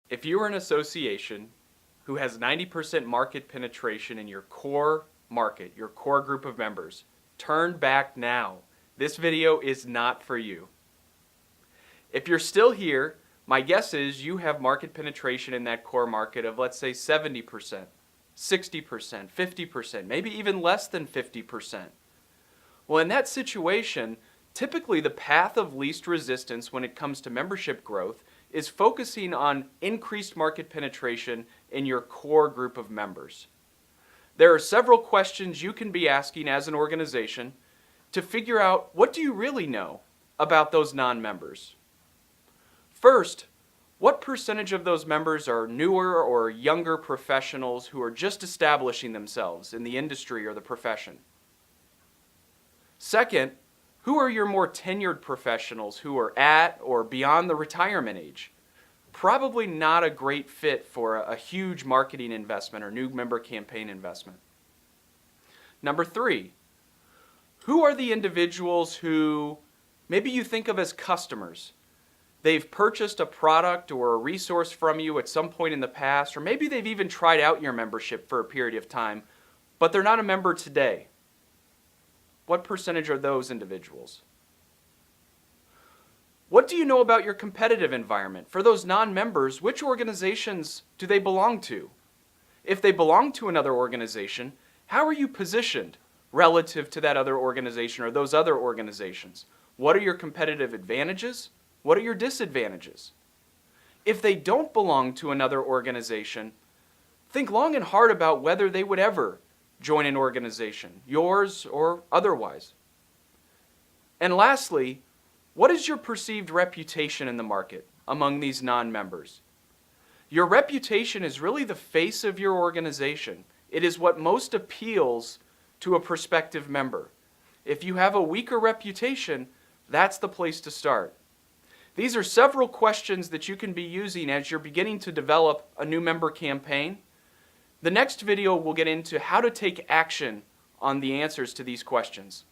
If you are an association who has 90% market penetration in your core market, your core group of members, turn back now. This video is not for you. If you're still here, my guess is you have market penetration in that core market of, let's say, 70%, 60%, 50%, maybe even less than 50%. Well, in that situation, typically the path of least resistance when it comes to membership growth is focusing on increased market penetration in your core group of members. There are several questions you can be asking as an organization to figure out, what do you really know about those non-members? First, what percentage of those members are newer or younger professionals who are just establishing themselves in the industry or the profession? Second, who are your more tenured professionals who are at or beyond the retirement age? Probably not a great fit for a huge marketing investment or new member campaign investment. Number three, who are the individuals who maybe you think of as customers? They've purchased a product or a resource from you at some point in the past, or maybe they've even tried out your membership for a period of time, but they're not a member today. What percentage are those individuals? What do you know about your competitive environment? For those non-members, which organizations do they belong to? If they belong to another organization, how are you positioned relative to that other organization or those other organizations? What are your competitive advantages? What are your disadvantages? If they don't belong to another organization, think long and hard about whether they would ever join an organization, yours or otherwise. And lastly, what is your perceived reputation in the market among these non-members? Your reputation is really the face of your organization. It is what most appeals to a prospective member. If you have a weaker reputation, that's the place to start. These are several questions that you can be using as you're beginning to develop a new member campaign. The next video will get into how to take action on the answers to these questions.